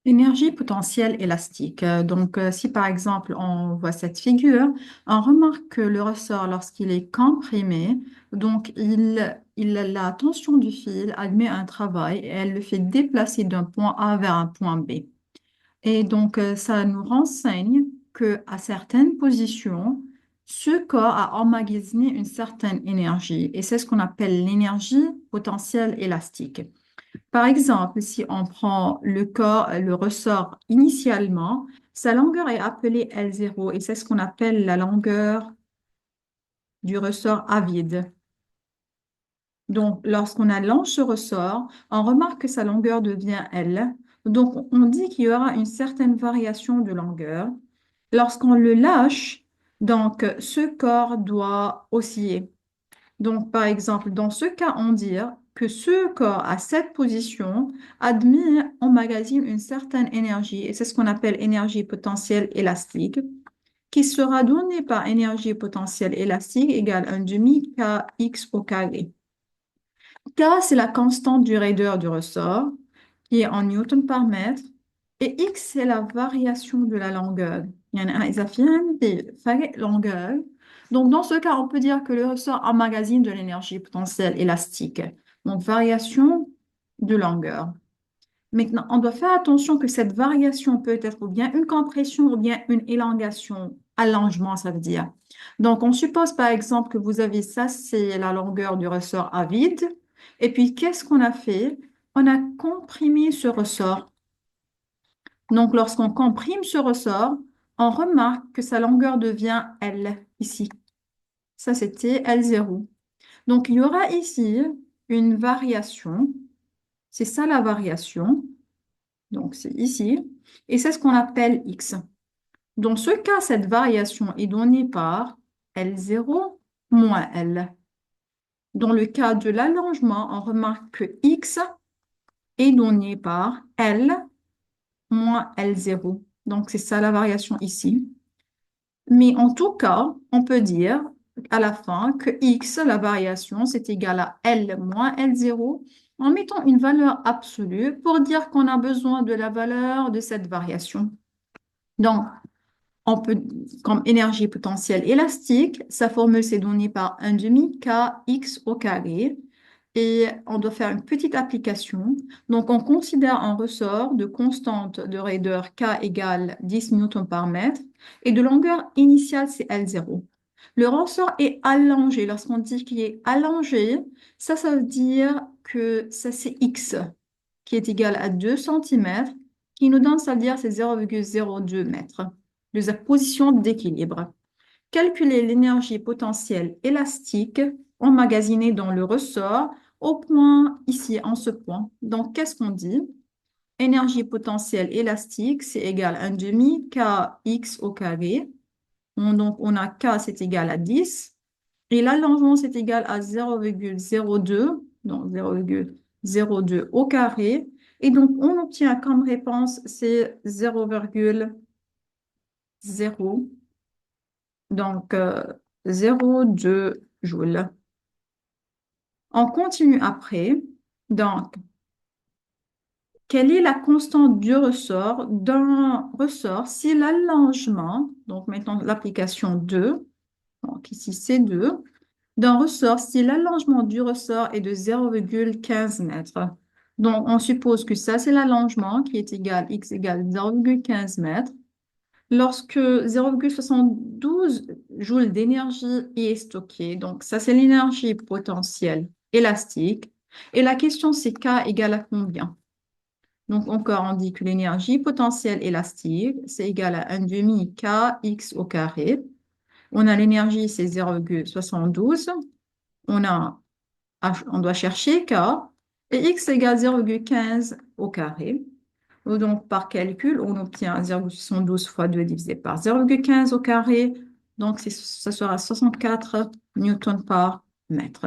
Énergie potentielle élastique. Si par exemple on voit cette figure, on remarque que le ressort, lorsqu'il est comprimé, la tension du fil admet un travail et elle le fait déplacer d'un point A vers un point B. Ça nous renseigne que à certaines positions, ce corps a emmagasiné une certaine énergie et c'est ce qu'on appelle l'énergie potentielle élastique. Par exemple, si on prend le corps, le ressort initialement, sa longueur est appelée L0 et c'est ce qu'on appelle la longueur du ressort à vide. Donc, lorsqu'on allonge ce ressort, on remarque que sa longueur devient L. Donc, on dit qu'il y aura une certaine variation de longueur. Lorsqu'on le lâche, ce corps doit osciller. Donc, par exemple, dans ce cas, on dit que ce corps à cette position admet, emmagasine une certaine énergie, et c'est ce qu'on appelle énergie potentielle élastique, qui sera donnée par énergie potentielle élastique égale 1 demi kx au carré. K, c'est la constante du raideur du ressort, qui est en newton par mètre, et x, c'est la variation de la longueur. يعني إذا في عندي فرق longueur. Donc, dans ce cas, on peut dire que le ressort emmagasine de l'énergie potentielle élastique. Donc, variation de longueur. Maintenant, on doit faire attention que cette variation peut être ou bien une compression ou bien une élongation, allongement, ça veut dire. Donc, on suppose par exemple que vous avez ça, c'est la longueur du ressort à vide. Et puis, qu'est-ce qu'on a fait? On a comprimé ce ressort. Donc, lorsqu'on comprime ce ressort, on remarque que sa longueur devient L ici. Ça, c'était L0. Donc, il y aura ici une variation. C'est ça la variation. Donc, c'est ici. Et c'est ce qu'on appelle X. Dans ce cas, cette variation est donnée par L0 moins L. Dans le cas de l'allongement, on remarque que X est donné par L moins L0. Donc, c'est ça la variation ici. Mais en tout cas, on peut dire à la fin que X, la variation, c'est égal à L moins L0 en mettant une valeur absolue pour dire qu'on a besoin de la valeur de cette variation. Donc, on peut, comme énergie potentielle élastique, sa formule s'est donnée par 1 demi kx au carré. Et on doit faire une petite application. Donc, on considère un ressort de constante de raideur K égale 10 newtons par mètre et de longueur initiale, c'est L0. Le ressort est allongé. Lorsqu'on dit qu'il est allongé, ça veut dire que ça, c'est X, qui est égal à 2 centimètres, qui nous donne, ça veut dire, c'est 0,02 mètres de sa position d'équilibre. Calculer l'énergie potentielle élastique emmagasinée dans le ressort au point ici, en ce point. Donc, qu'est-ce qu'on dit? Énergie potentielle élastique, c'est égal à 1 demi kx au carré. Donc, on a k, c'est égal à 10. Et l'allongement, c'est égal à 0,02, donc 0,02 au carré. Et donc, on obtient comme réponse, c'est 0,0, donc 0,2 joules. On continue après. Donc, quelle est la constante du ressort d'un ressort si l'allongement, donc mettons l'application 2, donc ici c'est 2, d'un ressort si l'allongement du ressort est de 0,15 mètres. Donc, on suppose que ça, c'est l'allongement qui est égal, x égale 0,15 mètres. Lorsque 0,72 joules d'énergie est stockée, donc ça, c'est l'énergie potentielle élastique. Et la question, c'est K égale à combien? Donc, encore, on dit que l'énergie potentielle élastique, c'est égal à 1 demi kx au carré. On a l'énergie, c'est 0,72. On doit chercher K. Et x égale 0,15 au carré. Donc, par calcul, on obtient 0,72 fois 2 divisé par 0,15 au carré. Donc, ça sera 64 newtons par mètre.